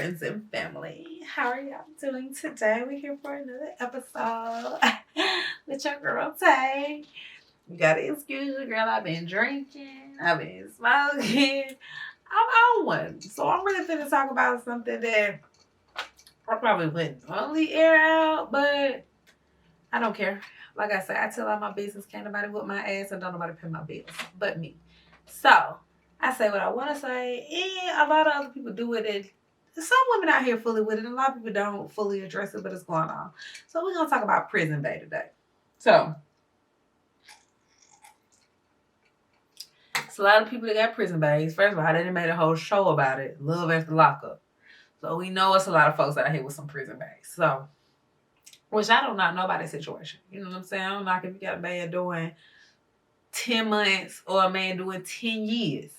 friends and family. How are y'all doing today? We're here for another episode with your girl Tay. You gotta excuse your girl. I've been drinking. I've been smoking. I'm on one. So I'm really finna talk about something that I probably wouldn't only air out, but I don't care. Like I said, I tell all my business, can't nobody whip my ass and don't nobody pay my bills but me. So I say what I want to say, and a lot of other people do it. And some women out here fully with it, and a lot of people don't fully address it, but it's going on. So we're gonna talk about prison bay today. So it's a lot of people that got prison bays. First of all, they done made a whole show about it, Love After Lockup. So we know it's a lot of folks out here with some prison bays. So, which I don't knock nobody's situation. You know what I'm saying? I don't knock if you got a man doing 10 months or a man doing 10 years.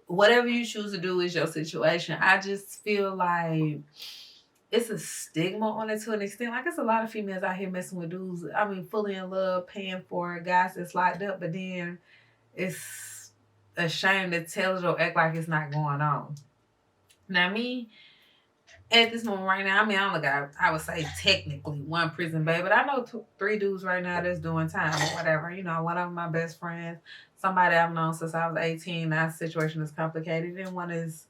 Whatever you choose to do is your situation. I just feel like it's a stigma on it to an extent. Like, it's a lot of females out here messing with dudes. I mean, fully in love, paying for guys that's locked up, but then it's a shame to tell it or act like it's not going on. Now, me, at this moment right now, I mean, I only got, I would say technically one prison baby, but I know 3 dudes right now that's doing time or whatever. You know, one of them my best friends, somebody I've known since I was 18. That situation is complicated, and one is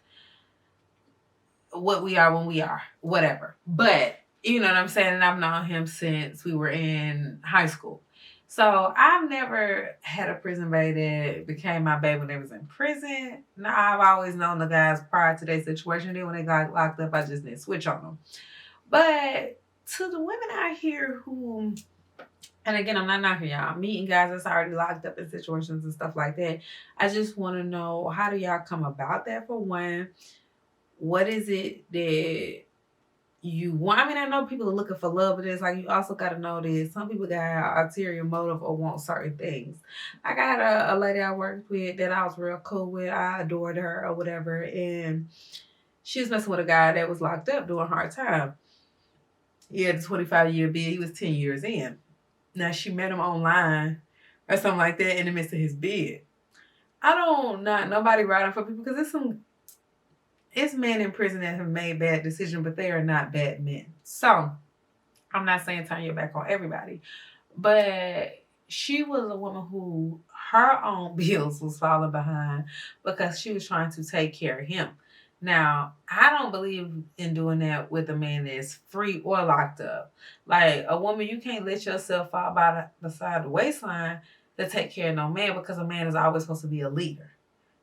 what we are when we are, whatever. But, you know what I'm saying? And I've known him since we were in high school. So I've never had a prison baby that became my baby when they was in prison. Now, I've always known the guys prior to their situation. Then when they got locked up, I just didn't switch on them. But to the women out here who, and again, I'm not knocking y'all, meeting guys that's already locked up in situations and stuff like that, I just want to know, how do y'all come about that, for one? What is it that you want? I mean, I know people are looking for love, but it's like you also got to know that some people got an ulterior motive or want certain things. I got a lady I worked with that I was real cool with. I adored her or whatever, and she was messing with a guy that was locked up doing hard time. He had a 25-year bid. He was 10 years in. Now, she met him online or something like that in the midst of his bid. I don't not nobody riding for people, because it's men in prison that have made bad decisions, but they are not bad men. So I'm not saying turn your back on everybody, but she was a woman who her own bills was falling behind because she was trying to take care of him. Now, I don't believe in doing that with a man that's free or locked up. Like, a woman, you can't let yourself fall by the side of the waistline to take care of no man, because a man is always supposed to be a leader,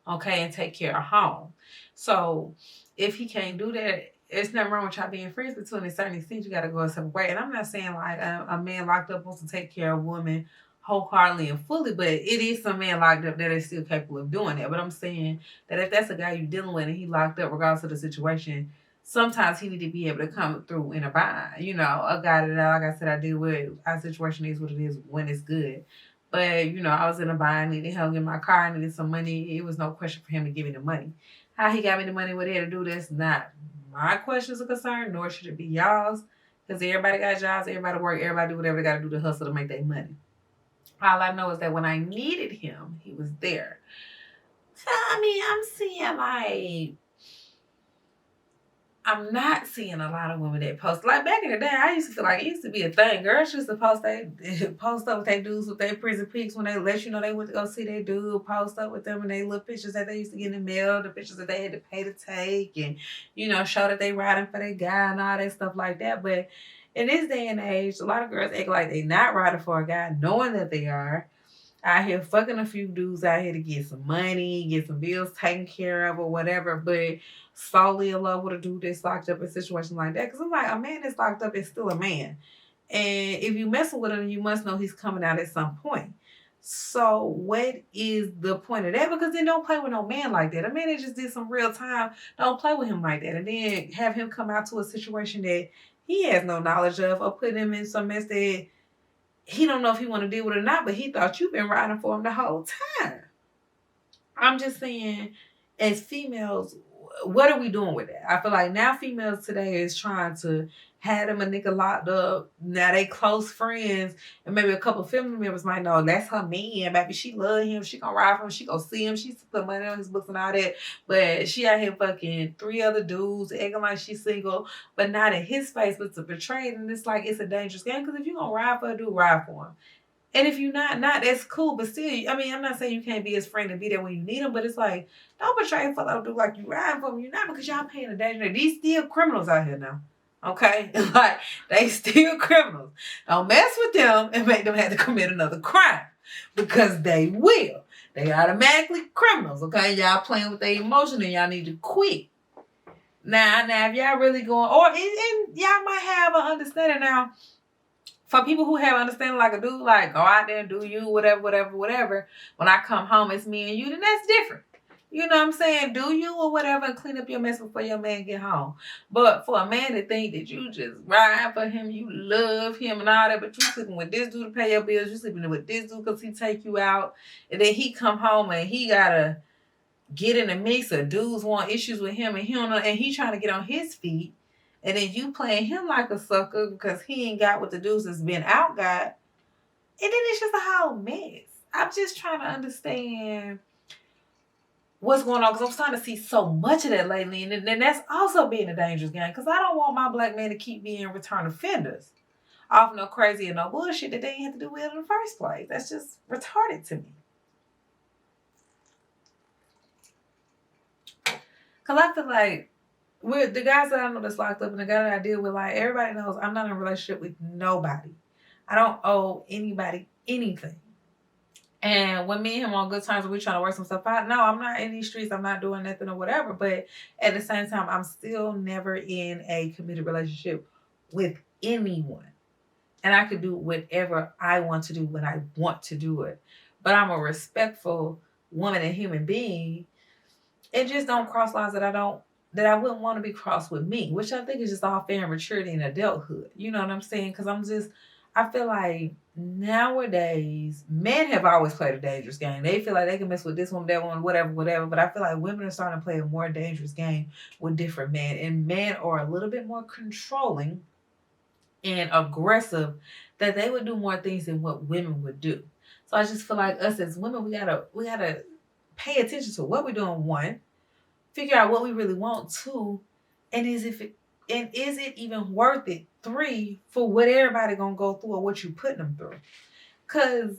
okay, and take care of home. So if he can't do that, it's nothing wrong with y'all being friends, but to a certain extent, you got to go a separate way. And I'm not saying like a man locked up wants to take care of a woman wholeheartedly and fully, but it is some men locked up that are still capable of doing that. But I'm saying that if that's a guy you're dealing with and he locked up regardless of the situation, sometimes he need to be able to come through in a bind. You know, a guy that, like I said, I deal with, our situation is what it is when it's good. But, you know, I was in a bind, needed help in my car, needed some money. It was no question for him to give me the money. How he got me the money, what he had to do, that's not my questions of concern, nor should it be y'all's. Because everybody got jobs, everybody work, everybody do whatever they got to do to hustle to make their money. All I know is that when I needed him, he was there. So, I mean, I'm not seeing a lot of women that post. Like, back in the day, I used to feel like it used to be a thing. Girls used to post up with their dudes with their prison pics when they let you know they went to go see their dude, post up with them and they little pictures that they used to get in the mail, the pictures that they had to pay to take, and, you know, show that they riding for their guy and all that stuff like that. But in this day and age, a lot of girls act like they not riding for a guy, knowing that they are. Out here fucking a few dudes out here to get some money, get some bills taken care of or whatever, but solely in love with a dude that's locked up in a situation like that. Because I'm like, a man that's locked up is still a man. And if you messing with him, you must know he's coming out at some point. So what is the point of that? Because then don't play with no man like that. A man that just did some real time, don't play with him like that. And then have him come out to a situation that he has no knowledge of, or put him in some mess that he don't know if he want to deal with it or not, but he thought you've been riding for him the whole time. I'm just saying, as females, what are we doing with that? I feel like now females today is trying to had him a nigga locked up. Now they close friends, and maybe a couple of family members might know that's her man. Baby, she love him. She gonna ride for him. She gonna see him. She put money on his books and all that. But she out here fucking 3 other dudes, acting like she's single, but not in his face, but to portray it. And it's like it's a dangerous game because if you gonna ride for a dude, ride for him. And if you're not, that's cool. But still, I mean, I'm not saying you can't be his friend and be there when you need him, but it's like, don't portray a fellow dude like you riding for him. You're not, because y'all paying a danger. These still criminals out here now. Okay? Like, they still criminals. Don't mess with them and make them have to commit another crime. Because they will. They automatically criminals. Okay? Y'all playing with their emotion and y'all need to quit. Now, if y'all really going, and y'all might have an understanding now. For people who have understanding like a dude, like go out there and do you, whatever. When I come home, it's me and you, then that's different. You know what I'm saying? Do you or whatever and clean up your mess before your man get home. But for a man to think that you just ride for him, you love him and all that, but you sleeping with this dude to pay your bills, you sleeping with this dude because he take you out, and then he come home and he gotta get in the mix of dudes want issues with him and he don't know, and he trying to get on his feet. And then you playing him like a sucker because he ain't got what the dudes that's been out got. And then it's just a whole mess. I'm just trying to understand what's going on because I'm starting to see so much of that lately. And then that's also being a dangerous game because I don't want my black man to keep being return offenders off no crazy and no bullshit that they ain't have to do with in the first place. That's just retarded to me. Because I feel like with the guys that I know that's locked up and the guy that I deal with, like, everybody knows I'm not in a relationship with nobody. I don't owe anybody anything. And when me and him on good terms, we're trying to work some stuff out. No, I'm not in these streets. I'm not doing nothing or whatever. But at the same time, I'm still never in a committed relationship with anyone. And I could do whatever I want to do when I want to do it. But I'm a respectful woman and human being. And just don't cross lines that I wouldn't want to be crossed with me, which I think is just all fair and maturity and adulthood. You know what I'm saying? Because I feel like nowadays, men have always played a dangerous game. They feel like they can mess with this one, that one, whatever. But I feel like women are starting to play a more dangerous game with different men. And men are a little bit more controlling and aggressive, that they would do more things than what women would do. So I just feel like us as women, we gotta pay attention to what we're doing, one. Figure out what we really want, 2, and is it even worth it, 3, for what everybody gonna go through or what you putting them through? Cause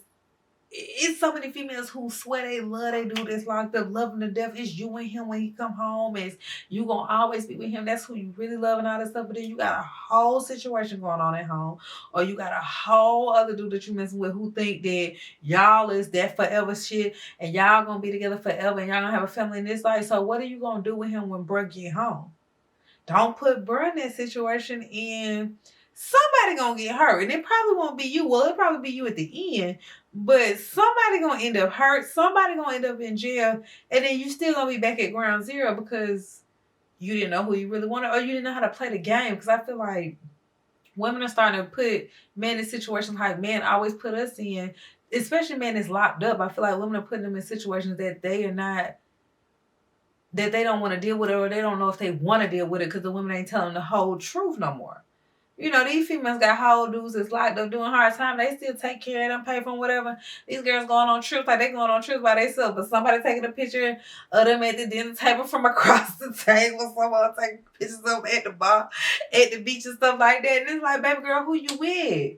it's so many females who swear they love they dude that's locked up, love him to death. It's you and him when he come home. It's you gonna always be with him. That's who you really love and all that stuff. But then you got a whole situation going on at home, or you got a whole other dude that you messing with who think that y'all is that forever shit, and y'all gonna be together forever, and y'all gonna have a family in this life. So what are you gonna do with him when bruh get home? Don't put bruh in that situation, and somebody gonna get hurt, and it probably won't be you. Well, it'll probably be you at the end, but somebody gonna end up hurt. Somebody gonna end up in jail, and then you still gonna be back at ground zero because you didn't know who you really wanted, or you didn't know how to play the game. Because I feel like women are starting to put men in situations like men always put us in, especially men that's locked up. I feel like women are putting them in situations that they are not, that they don't want to deal with it, or they don't know if they want to deal with it because the women ain't telling the whole truth no more. You know, these females got whole dudes that's locked up doing hard time. They still take care of them, pay for them, whatever. These girls going on trips like they going on trips by themselves, but somebody taking a picture of them at the dinner table from across the table. Someone taking pictures of them at the bar, at the beach and stuff like that. And it's like, baby girl, who you with?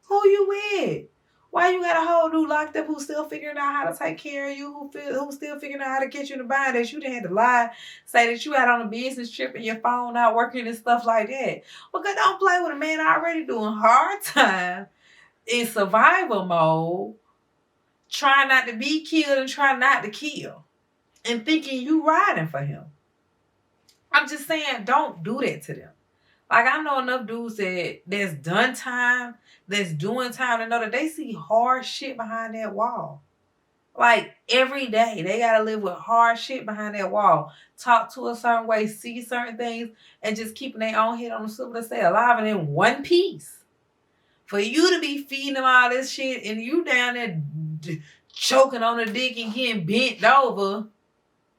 Who you with? Why you got a whole dude locked up who's still figuring out how to take care of you, who's still figuring out how to get you in the bind, that you didn't have to lie, say that you out on a business trip and your phone not working and stuff like that. Because don't play with a man already doing hard time in survival mode, trying not to be killed and trying not to kill, and thinking you riding for him. I'm just saying, don't do that to them. Like, I know enough dudes that's done time, that's doing time, to know that they see hard shit behind that wall. Like, every day, they got to live with hard shit behind that wall. Talk to a certain way, see certain things, and just keeping their own head on the swivel to stay alive and in one piece. For you to be feeding them all this shit and you down there choking on the dick and getting bent over,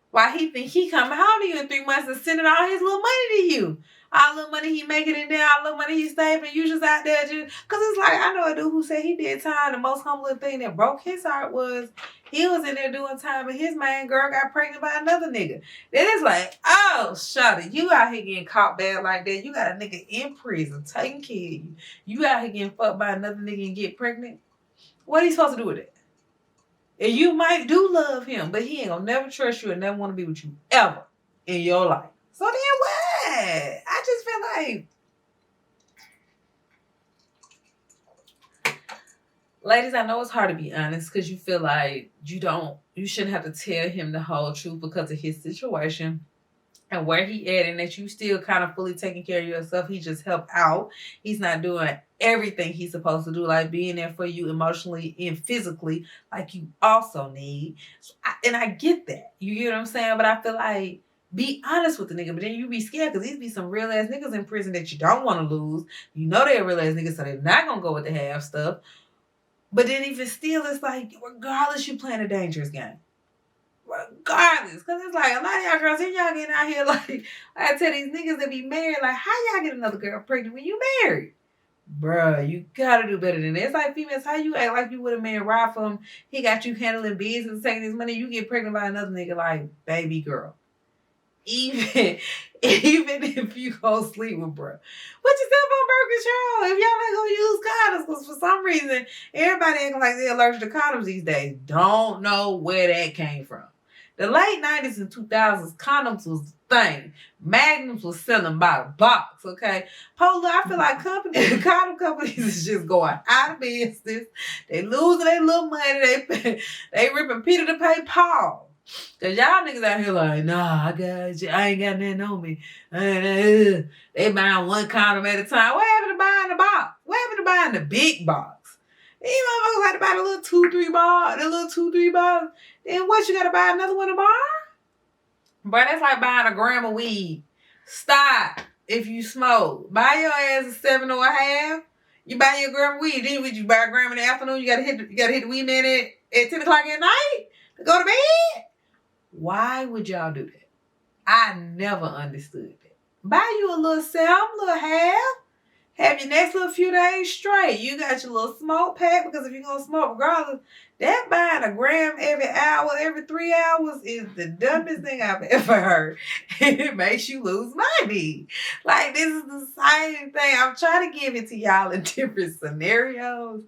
while he think he coming home to you in 3 months and sending all his little money to you. All the money he making in there, all the money he saving, you just out there just... Because it's like, I know a dude who said he did time. The most humbling thing that broke his heart was he was in there doing time and his main girl got pregnant by another nigga. Then it's like, oh, shut it. You out here getting caught bad like that. You got a nigga in prison taking care of you. You out here getting fucked by another nigga and get pregnant. What are you supposed to do with it? And you might do love him, but he ain't gonna never trust you and never want to be with you ever in your life. So then what? I just feel like, ladies, I know it's hard to be honest because you feel like you shouldn't have to tell him the whole truth because of his situation and where he at, and that you still kind of fully taking care of yourself. He just helped out. He's not doing everything he's supposed to do, like being there for you emotionally and physically, like you also need. And I get that. You get what I'm saying? But I feel like, be honest with the nigga, but then you be scared because these be some real ass niggas in prison that you don't want to lose. You know they're real ass niggas, so they're not gonna go with the half stuff. But then even still, it's like, regardless, you playing a dangerous game. Regardless, because it's like a lot of y'all girls, and y'all getting out here like, I tell these niggas that be married, like, how y'all get another girl pregnant when you married? Bruh, you gotta do better than that. It's like females, how you act like you would have man ride for him? He got you handling business, taking his money, you get pregnant by another nigga, like, baby girl. Even if you go sleep with bro, put yourself on birth control. If y'all ain't gonna use condoms, because for some reason everybody acting like they're allergic to condoms these days. Don't know where that came from. The late 90s and 2000s, condoms was the thing. Magnums was selling by the box, okay? Polar, I feel like condom companies is just going out of business. They losing their little money. They ripping Peter to pay Paul. Cause y'all niggas out here like, nah, I ain't got nothing on me. They buying one condom at a time. What happened to buying the box? What happened to buying the big box? These motherfuckers like to buy the little 2-3 box. Then what, you gotta buy another one tomorrow? But that's like buying a gram of weed. Stop if you smoke. Buy your ass a 7 or a half. You buy your gram of weed. Then would you buy a gram in the afternoon? You gotta hit the weed man at 10 o'clock at night to go to bed? Why would y'all do that? I never understood that. Buy you a little half. Have your next little few days straight. You got your little smoke pack, because if you're going to smoke regardless, that buying a gram every hour, every 3 hours is the dumbest thing I've ever heard. It makes you lose money. Like, this is the same thing. I'm trying to give it to y'all in different scenarios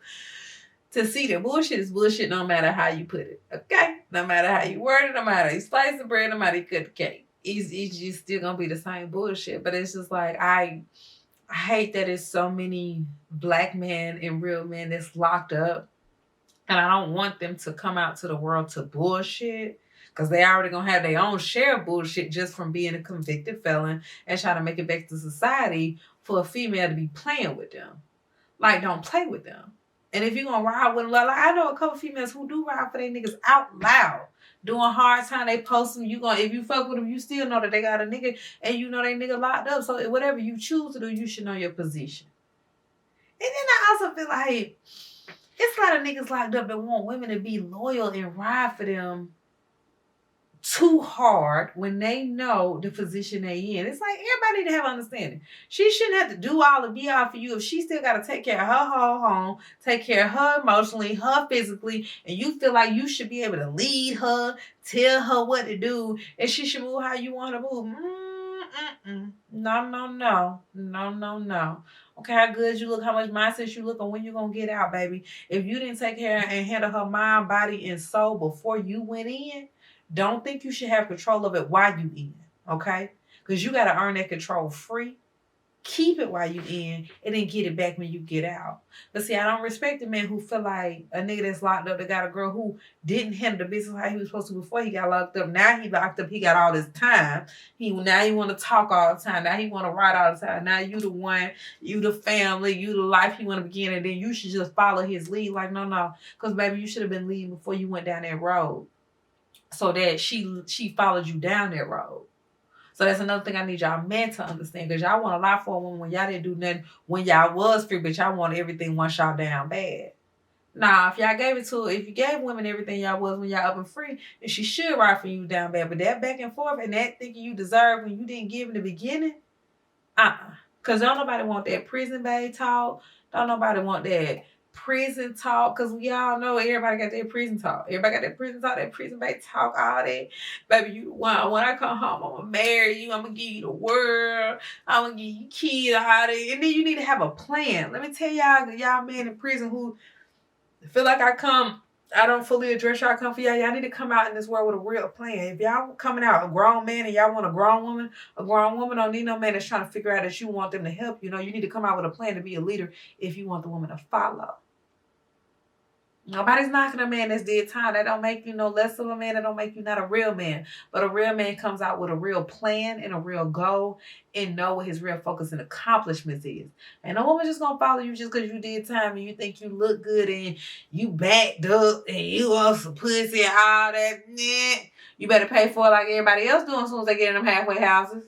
to see that bullshit is bullshit no matter how you put it, okay? No matter how you word it, no matter how you slice the bread, no matter how you cut the cake. It's just still going to be the same bullshit. But it's just like, I hate that it's so many black men and real men that's locked up. And I don't want them to come out to the world to bullshit, because they already going to have their own share of bullshit just from being a convicted felon and trying to make it back to society for a female to be playing with them. Like, don't play with them. And if you're going to ride with them, like I know a couple females who do ride for their niggas out loud. Doing hard time, they post them. If you fuck with them, you still know that they got a nigga and you know they nigga locked up. So whatever you choose to do, you should know your position. And then I also feel like it's a lot of niggas locked up that want women to be loyal and ride for them too hard when they know the position they in. It's like, everybody need to have understanding. She shouldn't have to do all the be all for you if she still got to take care of her whole home, take care of her emotionally, her physically, and you feel like you should be able to lead her, tell her what to do, and she should move how you want to move. No. Okay, how good you look, how much mindset you look, and when you gonna get out, baby. If you didn't take care and handle her mind, body, and soul before you went in, don't think you should have control of it while you in, okay? Because you got to earn that control free. Keep it while you in, and then get it back when you get out. But see, I don't respect the man who feel like a nigga that's locked up that got a girl who didn't handle the business how he was supposed to before he got locked up. Now he locked up, he got all this time. Now he want to talk all the time. Now he want to write all the time. Now you the one, you the family, you the life he want to begin, and then you should just follow his lead. Like, no. Because, baby, you should have been leading before you went down that road. So that she followed you down that road. So that's another thing I need y'all men to understand. Because y'all want a lot for a woman when y'all didn't do nothing when y'all was free, but y'all want everything once y'all down bad. Nah, if y'all gave it to her, if you gave women everything y'all was when y'all up and free, then she should ride for you down bad. But that back and forth and that thinking you deserve when you didn't give in the beginning, Because don't nobody want that prison bae talk. Don't nobody want that prison talk. Because we all know everybody got that prison talk. Everybody got that prison talk, that prison bae talk, all that. Baby, you the one. When I come home, I'm going to marry you. I'm going to give you the world. I'm going to give you kids, all that. And then you need to have a plan. Let me tell y'all men in prison who feel like I don't fully address y'all, come for y'all. Y'all need to come out in this world with a real plan. If y'all coming out a grown man and y'all want a grown woman don't need no man that's trying to figure out that you want them to help. You need to come out with a plan to be a leader if you want the woman to follow. Nobody's knocking a man that's did time. That don't make you no less of a man. That don't make you not a real man. But a real man comes out with a real plan and a real goal and know what his real focus and accomplishments is. And no woman just gonna follow you just because you did time and you think you look good and you backed up and you want some pussy and all that. You better pay for it like everybody else doing as soon as they get in them halfway houses.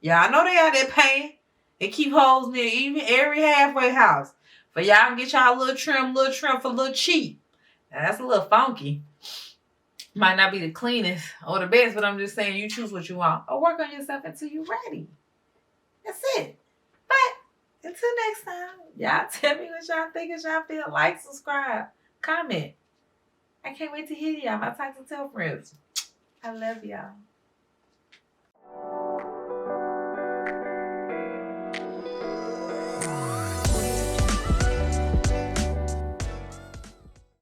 Y'all know they out there paying. They keep hoes near even every halfway house. For y'all can get y'all a little trim for a little cheap. Now, that's a little funky. Might not be the cleanest or the best, but I'm just saying you choose what you want. Or work on yourself until you're ready. That's it. But until next time, y'all tell me what y'all think. If y'all feel, like, subscribe, comment. I can't wait to hear y'all. My Talk to Tell friends. I love y'all.